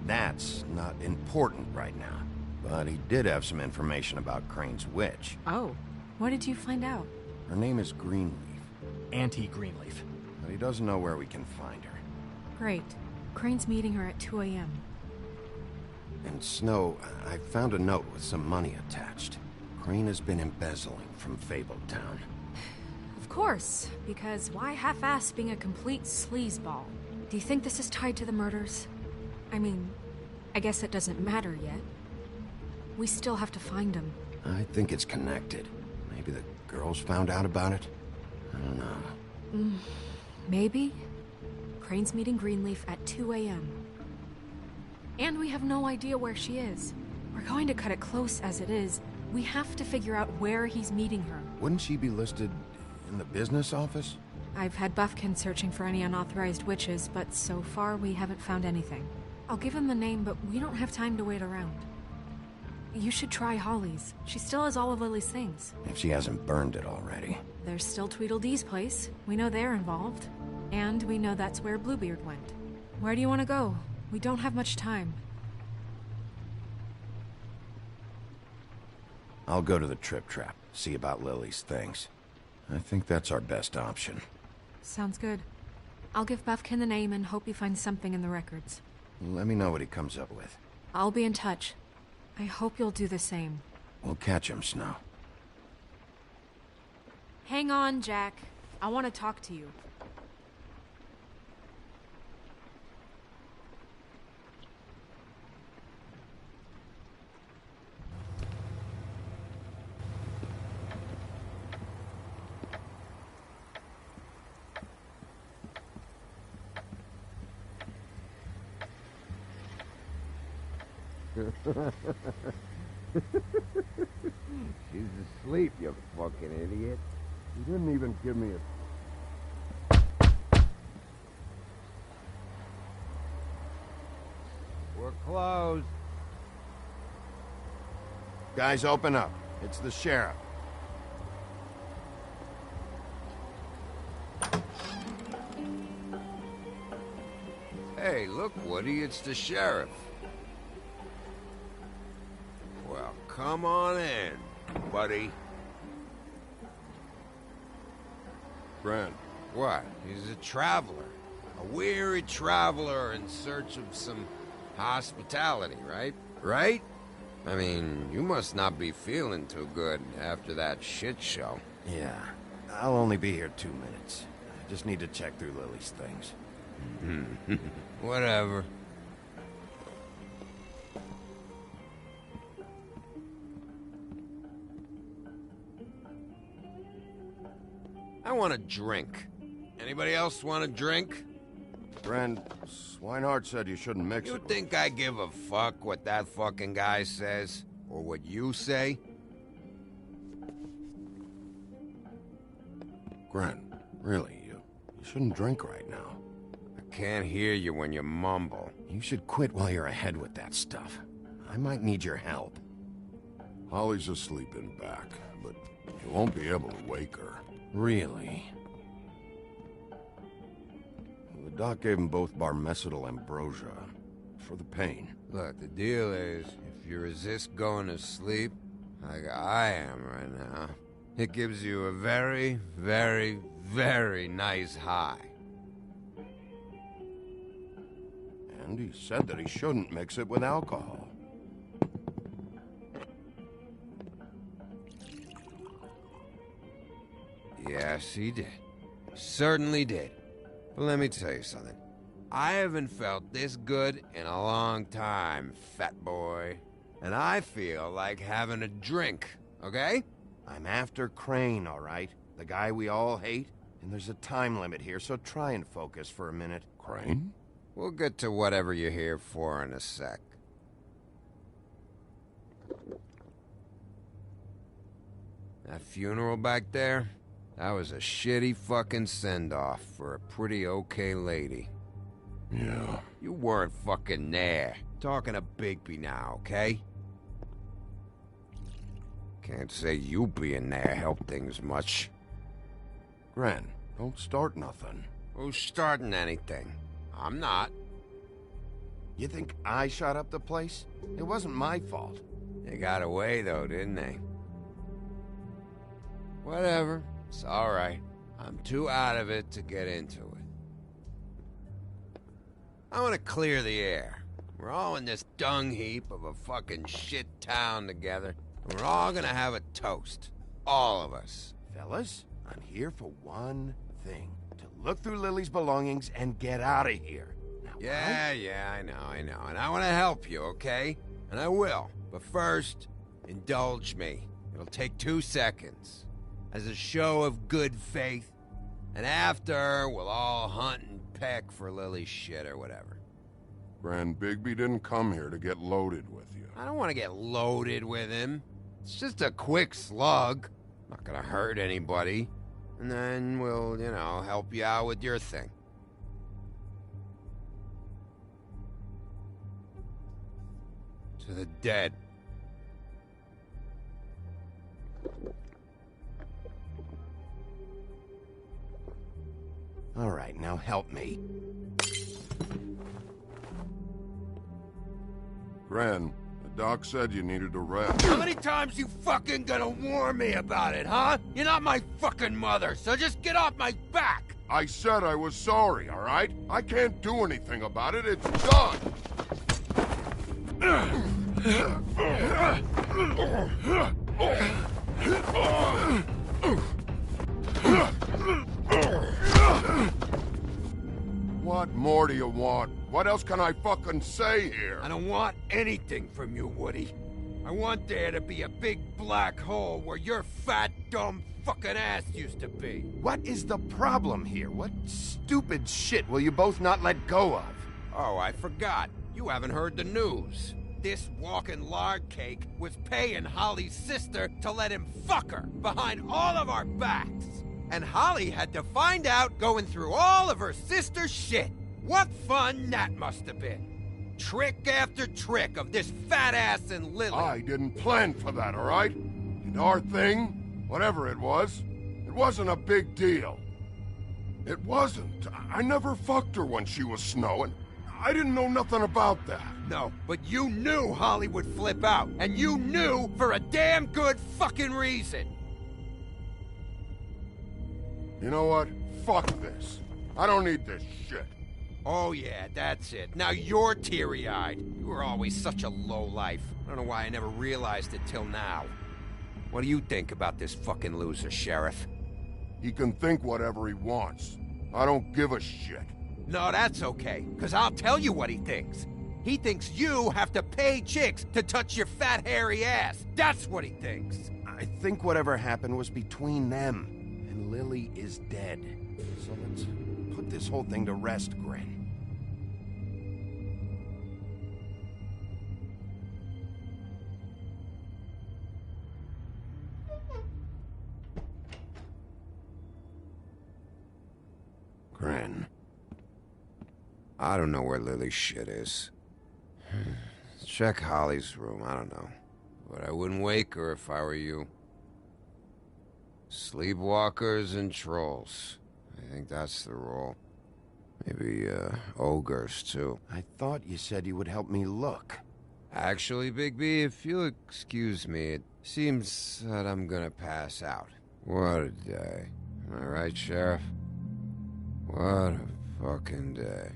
That's not important right now. But he did have some information about Crane's witch. Oh, what did you find out? Her name is Greenleaf. Auntie Greenleaf. But he doesn't know where we can find her. Great. Crane's meeting her at 2 a.m. And Snow, I found a note with some money attached. Crane has been embezzling from Fabletown. Of course, because why half-ass being a complete sleazeball? Do you think this is tied to the murders? I mean, I guess it doesn't matter yet. We still have to find him. I think it's connected. Maybe the girls found out about it? I don't know. Maybe? Crane's meeting Greenleaf at 2 a.m. And we have no idea where she is. We're going to cut it close as it is. We have to figure out where he's meeting her. Wouldn't she be listed in the business office? I've had Buffkin searching for any unauthorized witches, but so far we haven't found anything. I'll give him the name, but we don't have time to wait around. You should try Holly's. She still has all of Lily's things. If she hasn't burned it already. There's still Tweedledee's place. We know they're involved. And we know that's where Bluebeard went. Where do you want to go? We don't have much time. I'll go to the Trip Trap, see about Lily's things. I think that's our best option. Sounds good. I'll give Buffkin the name and hope he finds something in the records. Let me know what he comes up with. I'll be in touch. I hope you'll do the same. We'll catch him, Snow. Hang on, Jack. I want to talk to you. She's asleep, you fucking idiot. You didn't even give me a... We're closed. Guys, open up. It's the sheriff. Hey, look, Woody, it's the sheriff. Well, come on in, buddy. Brent. What? He's a traveler. A weary traveler in search of some hospitality, right? Right? I mean, you must not be feeling too good after that shit show. Yeah. I'll only be here 2 minutes. I just need to check through Lily's things. Whatever. I want a drink. Anybody else want a drink? Brent, Swinehart said you shouldn't mix You it. think I give a fuck what that fucking guy says? Or what you say? Brent, really, you shouldn't drink right now. I can't hear you when you mumble. You should quit while you're ahead with that stuff. I might need your help. Holly's asleep in back, but you won't be able to wake her. Really? The doc gave them both Barmecidal ambrosia for the pain. Look, the deal is, if you resist going to sleep, like I am right now, it gives you a very, very, very nice high. And he said that he shouldn't mix it with alcohol. Yes, he did. Certainly did. But let me tell you something. I haven't felt this good in a long time, fat boy. And I feel like having a drink, okay? I'm after Crane, all right? The guy we all hate. And there's a time limit here, so try and focus for a minute. Crane? We'll get to whatever you're here for in a sec. That funeral back there? That was a shitty fucking send-off for a pretty okay lady. Yeah. You weren't fucking there. Talking to Bigby now, okay? Can't say you being there helped things much. Gren, don't start nothing. Who's starting anything? I'm not. You think I shot up the place? It wasn't my fault. They got away, though, didn't they? Whatever. It's all right. I'm too out of it to get into it. I want to clear the air. We're all in this dung heap of a fucking shit town together, and we're all gonna have a toast. All of us. Fellas, I'm here for one thing. To look through Lily's belongings and get out of here. Now, Yeah, I know. And I want to help you, okay? And I will. But first, indulge me. It'll take 2 seconds. As a show of good faith. And after, we'll all hunt and peck for Lily's shit or whatever. Grand Bigby didn't come here to get loaded with you. I don't want to get loaded with him. It's just a quick slug. Not gonna hurt anybody. And then we'll, help you out with your thing. To the dead. All right, now help me. Gren, the doc said you needed a rest. How many times you fucking gonna warn me about it, huh? You're not my fucking mother, so just get off my back! I said I was sorry, all right? I can't do anything about it. It's done! What more do you want? What else can I fucking say here? I don't want anything from you, Woody. I want there to be a big black hole where your fat, dumb fucking ass used to be. What is the problem here? What stupid shit will you both not let go of? Oh, I forgot. You haven't heard the news. This walking lard cake was paying Holly's sister to let him fuck her behind all of our backs. And Holly had to find out going through all of her sister's shit. What fun that must have been. Trick after trick of this fat ass and Lily. I didn't plan for that, all right? And our thing, whatever it wasn't a big deal. It wasn't. I never fucked her when she was snowing. I didn't know nothing about that. No, but you knew Holly would flip out, and you knew for a damn good fucking reason. You know what? Fuck this. I don't need this shit. Oh yeah, that's it. Now you're teary-eyed. You were always such a lowlife. I don't know why I never realized it till now. What do you think about this fucking loser, Sheriff? He can think whatever he wants. I don't give a shit. No, that's okay, because I'll tell you what he thinks. He thinks you have to pay chicks to touch your fat, hairy ass. That's what he thinks. I think whatever happened was between them. And Lily is dead. So let's put this whole thing to rest, Gren. Gren. I don't know where Lily's shit is. Check Holly's room, I don't know. But I wouldn't wake her if I were you. Sleepwalkers and trolls. I think that's the rule. Maybe, ogres, too. I thought you said you would help me look. Actually, Bigby, if you'll excuse me, it seems that I'm gonna pass out. What a day. Am I right, Sheriff? What a fucking day.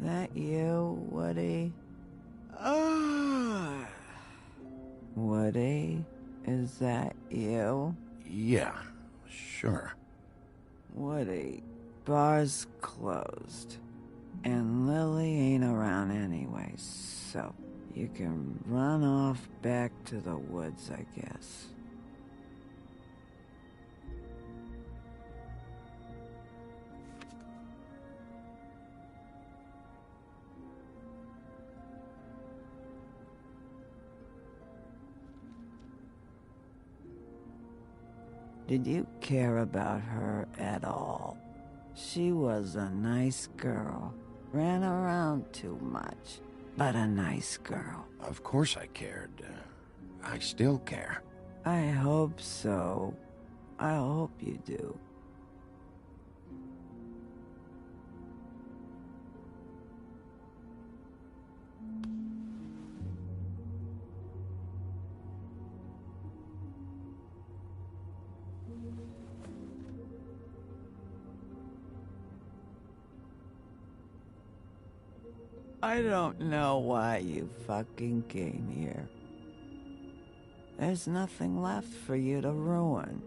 That you, Woody? Woody, is that you? Yeah, sure. Woody, bar's closed. And Lily ain't around anyway, so you can run off back to the woods, I guess. Did you care about her at all? She was a nice girl. Ran around too much, but a nice girl. Of course I cared. I still care. I hope so. I hope you do. I don't know why you fucking came here. There's nothing left for you to ruin,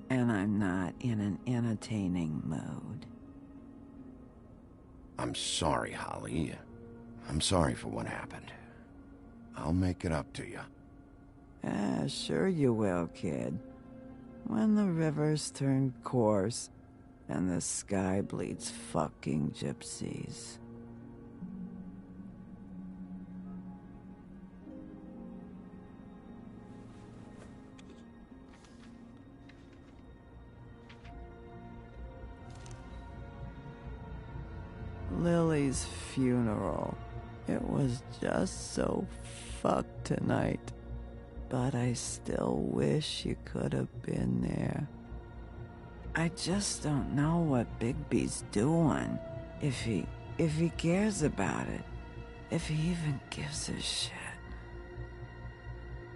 and I'm not in an entertaining mood. I'm sorry, Holly. I'm sorry for what happened. I'll make it up to you. Sure you will, kid. When the rivers turn coarse, and the sky bleeds fucking gypsies. Lily's funeral. It was just so fucked tonight. But I still wish you could have been there. I just don't know what Bigby's doing. If he cares about it. If he even gives a shit.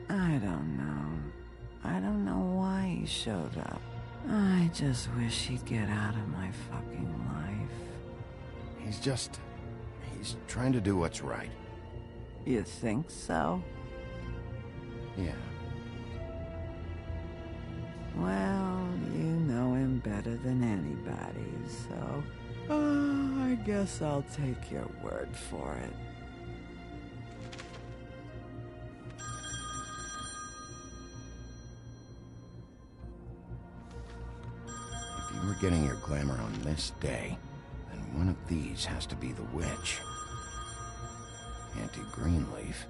I don't know. I don't know why he showed up. I just wish he'd get out of my fucking life. He's trying to do what's right. You think so? Yeah. Well, you know him better than anybody, so... I guess I'll take your word for it. If you were getting your glamour on this day, then one of these has to be the witch. Auntie Greenleaf.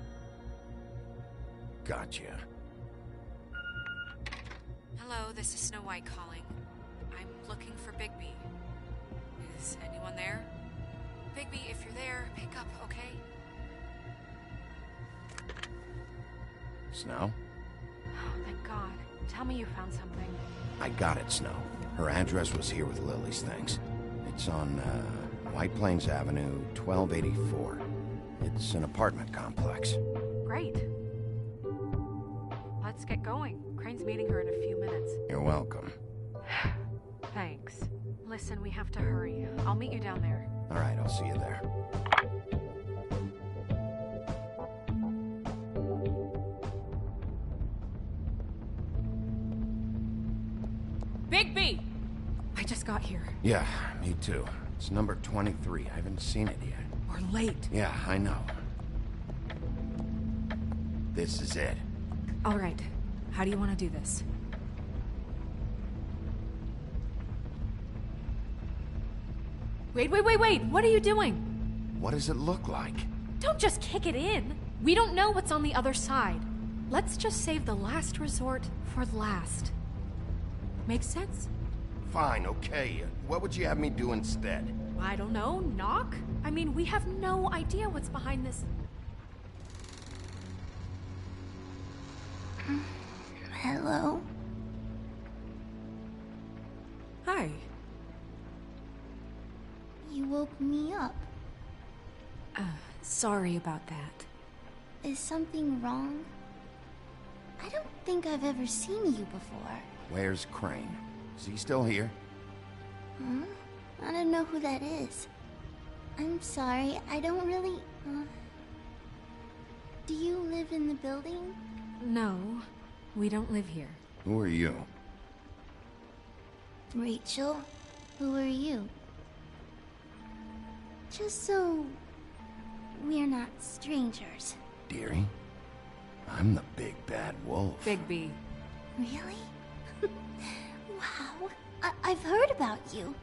Gotcha. Hello, this is Snow White calling. I'm looking for Bigby. Is anyone there? Bigby, if you're there, pick up, okay? Snow? Oh, thank God. Tell me you found something. I got it, Snow. Her address was here with Lily's things. It's on, White Plains Avenue, 1284. It's an apartment complex. Great. Let's get going. Crane's meeting her in a few minutes. You're welcome. Thanks. Listen, we have to hurry. I'll meet you down there. All right, I'll see you there. Bigby! I just got here. Yeah, me too. It's number 23. I haven't seen it yet. We're late. Yeah, I know. This is it. All right. How do you want to do this? Wait! What are you doing? What does it look like? Don't just kick it in. We don't know what's on the other side. Let's just save the last resort for last. Make sense? Fine, okay. What would you have me do instead? I don't know. Knock? I mean, we have no idea what's behind this. Hello? Hi. You woke me up. Sorry about that. Is something wrong? I don't think I've ever seen you before. Where's Crane? Is he still here? Huh? I don't know who that is. I'm sorry, I don't really... Do you live in the building? No, we don't live here. Who are you? Rachel? Who are you? Just so... we're not strangers. Dearie? I'm the big bad wolf. Bigby. Really? Wow. I've heard about you.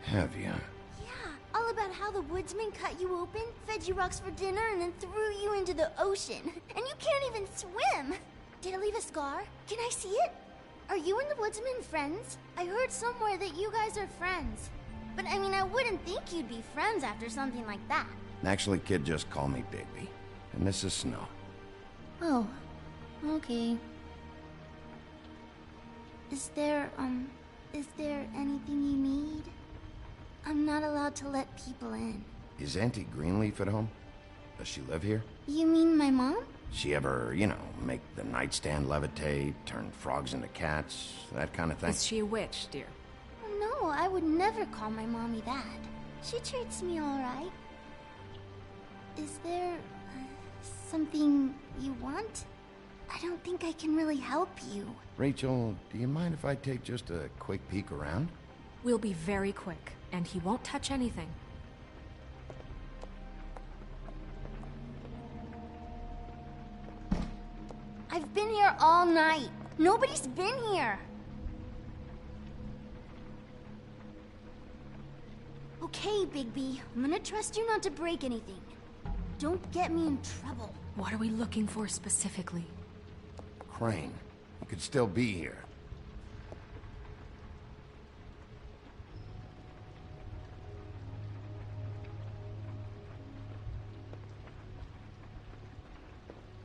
Have you? Yeah, all about how the woodsman cut you open, fed you rocks for dinner, and then threw you into the ocean. And you can't even swim! Did it leave a scar? Can I see it? Are you and the Woodsman friends? I heard somewhere that you guys are friends. But I mean, I wouldn't think you'd be friends after something like that. Actually, kid, just call me Bigby. And this is Snow. Oh, okay. Is there anything you need? I'm not allowed to let people in. Is Auntie Greenleaf at home? Does she live here? You mean my mom? She ever, make the nightstand levitate, turn frogs into cats, that kind of thing? Is she a witch, dear? No, I would never call my mommy that. She treats me all right. Is there something you want? I don't think I can really help you. Rachel, do you mind if I take just a quick peek around? We'll be very quick, and he won't touch anything. I've been here all night. Nobody's been here. Okay, Bigby. I'm gonna trust you not to break anything. Don't get me in trouble. What are we looking for specifically? Crane. He could still be here.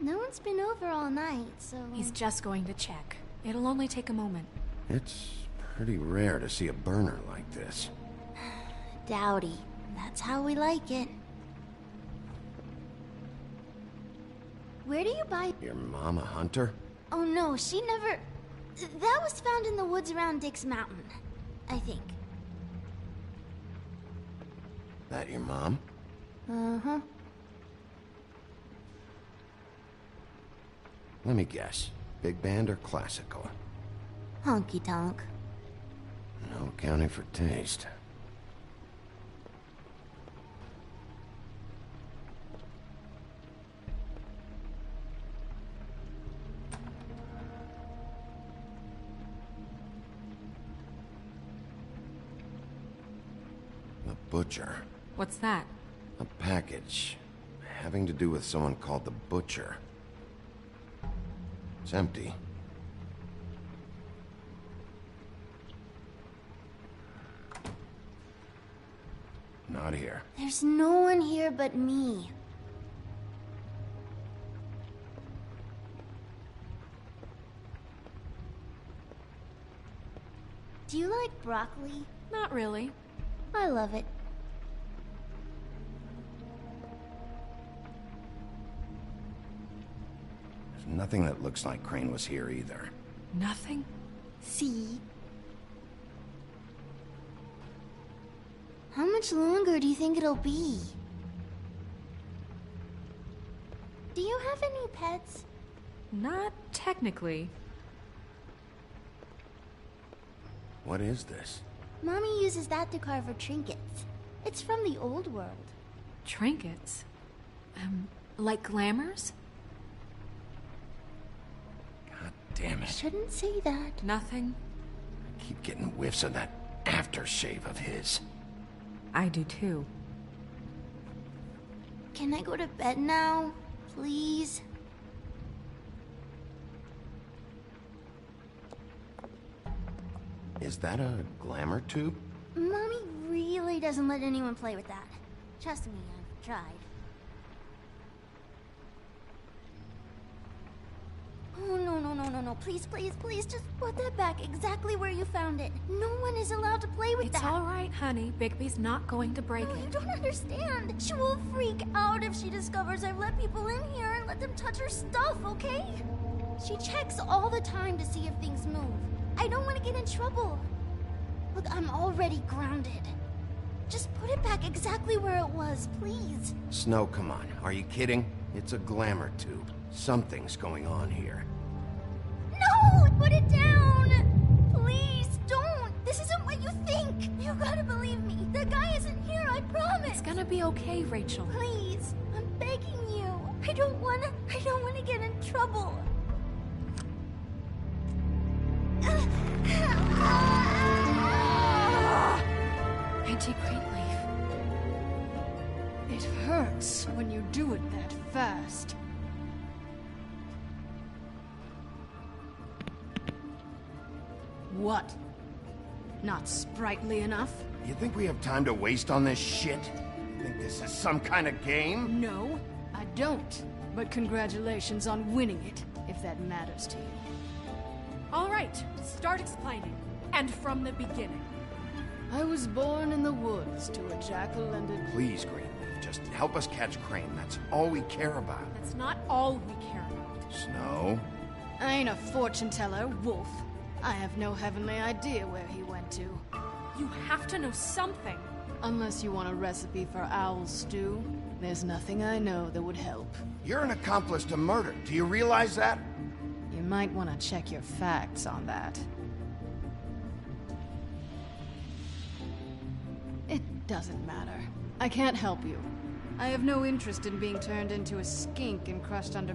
No one's been over all night, so... He's just going to check. It'll only take a moment. It's pretty rare to see a burner like this. Dowdy. That's how we like it. Where do you buy... Your mom a hunter? Oh no, she never... That was found in the woods around Dick's Mountain, I think. That your mom? Uh-huh. Let me guess. Big band or classical? Honky tonk. No accounting for taste. The Butcher. What's that? A package having to do with someone called the Butcher. It's empty. Not here. There's no one here but me. Do you like broccoli? Not really. I love it. There's nothing that looks like Crane was here either. Nothing? See? How much longer do you think it'll be? Do you have any pets? Not technically. What is this? Mommy uses that to carve her trinkets. It's from the old world. Trinkets? Like glamours? God damn it. Shouldn't say that. Nothing? I keep getting whiffs of that aftershave of his. I do too. Can I go to bed now? Please? Is that a glamour tube? Mommy really doesn't let anyone play with that. Trust me, I've tried. Oh, no. Please, please, please, just put that back exactly where you found it. No one is allowed to play with that. It's all right, honey. Bigby's not going to break it. You don't understand. She will freak out if she discovers I've let people in here and let them touch her stuff, okay? She checks all the time to see if things move. I don't want to get in trouble. Look, I'm already grounded. Just put it back exactly where it was, please. Snow, come on. Are you kidding? It's a glamour tube. Something's going on here. No! Put it down! Please, don't! This isn't what you think! You gotta believe me. The guy isn't here, I promise! It's gonna be okay, Rachel. Please, I'm begging you. I don't wanna get in trouble. Auntie Greenleaf. It hurts when you do it that fast. What? Not sprightly enough? You think we have time to waste on this shit? You think this is some kind of game? No, I don't. But congratulations on winning it, if that matters to you. All right, start explaining. And from the beginning. I was born in the woods to a jackal and a... Please, Greenleaf, just help us catch Crane. That's all we care about. That's not all we care about. Snow? I ain't a fortune teller, Wolf. I have no heavenly idea where he went to. You have to know something. Unless you want a recipe for owl stew, there's nothing I know that would help. You're an accomplice to murder. Do you realize that? You might want to check your facts on that. It doesn't matter. I can't help you. I have no interest in being turned into a skink and crushed under...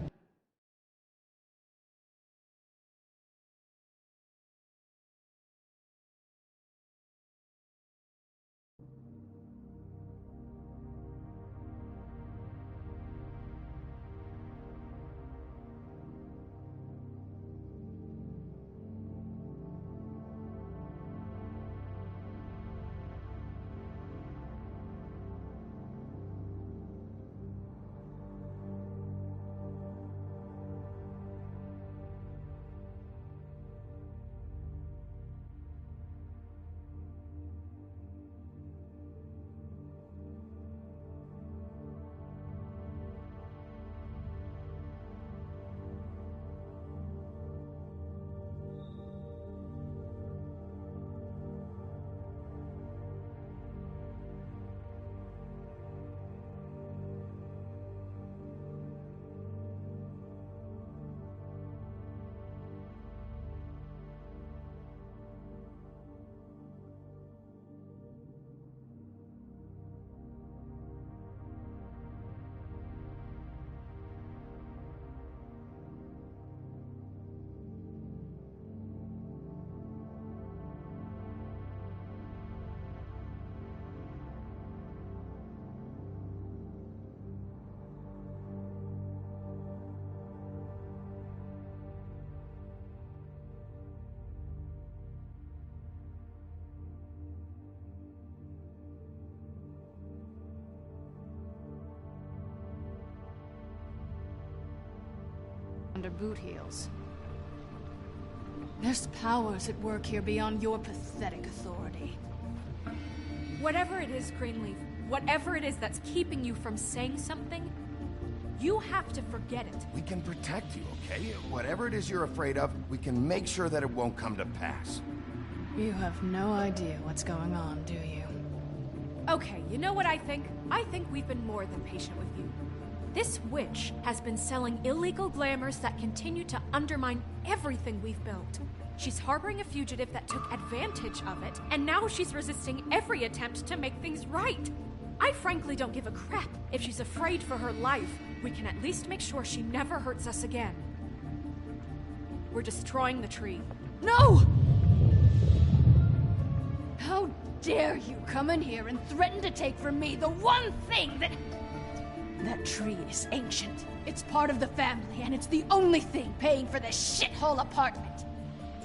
under boot heels. There's powers at work here beyond your pathetic authority. Whatever it is, Greenleaf, whatever it is that's keeping you from saying something, you have to forget it. We can protect you, okay? Whatever it is you're afraid of, we can make sure that it won't come to pass. You have no idea what's going on, do you? Okay, you know what I think? I think we've been more than patient with you. This witch has been selling illegal glamours that continue to undermine everything we've built. She's harboring a fugitive that took advantage of it, and now she's resisting every attempt to make things right. I frankly don't give a crap if she's afraid for her life. We can at least make sure she never hurts us again. We're destroying the tree. No! How dare you come in here and threaten to take from me the one thing that... That tree is ancient. It's part of the family, and it's the only thing paying for this shithole apartment.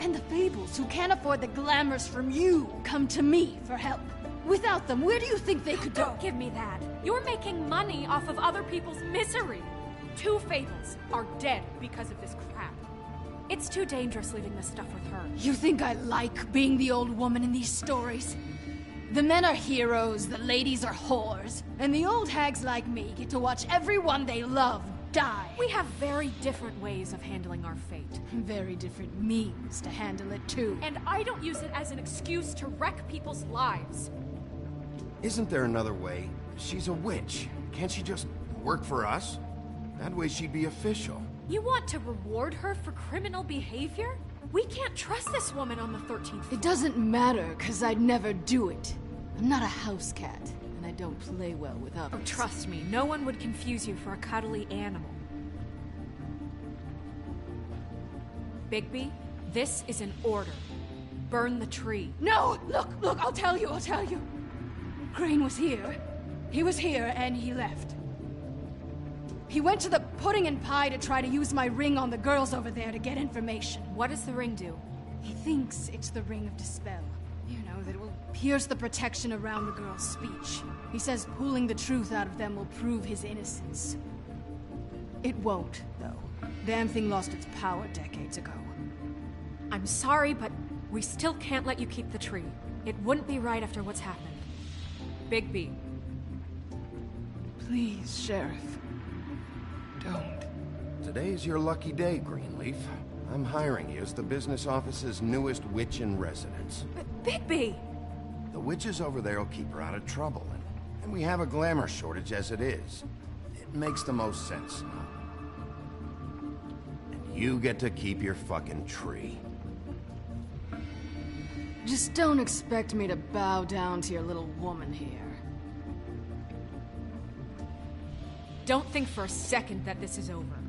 And the Fables, who can't afford the glamours from you, come to me for help. Without them, where do you think they could go? Don't give me that. You're making money off of other people's misery. 2 Fables are dead because of this crap. It's too dangerous leaving this stuff with her. You think I like being the old woman in these stories? The men are heroes, the ladies are whores, and the old hags like me get to watch everyone they love die. We have very different ways of handling our fate. Very different means to handle it, too. And I don't use it as an excuse to wreck people's lives. Isn't there another way? She's a witch. Can't she just work for us? That way she'd be official. You want to reward her for criminal behavior? We can't trust this woman on the 13th floor. It doesn't matter, because I'd never do it. I'm not a house cat, and I don't play well with others. Oh, trust me, no one would confuse you for a cuddly animal. Bigby, this is an order. Burn the tree. No! Look, I'll tell you. Crane was here. He was here, and he left. He went to the pudding and pie to try to use my ring on the girls over there to get information. What does the ring do? He thinks it's the Ring of Dispel. You know, that it will pierce the protection around the girl's speech. He says pulling the truth out of them will prove his innocence. It won't, though. Damn thing lost its power decades ago. I'm sorry, but we still can't let you keep the tree. It wouldn't be right after what's happened. Bigby. Please, Sheriff. Don't. Today's your lucky day, Greenleaf. I'm hiring you as the business office's newest witch in residence. Bigby! The witches over there will keep her out of trouble, and we have a glamour shortage as it is. It makes the most sense now. And you get to keep your fucking tree. Just don't expect me to bow down to your little woman here. Don't think for a second that this is over.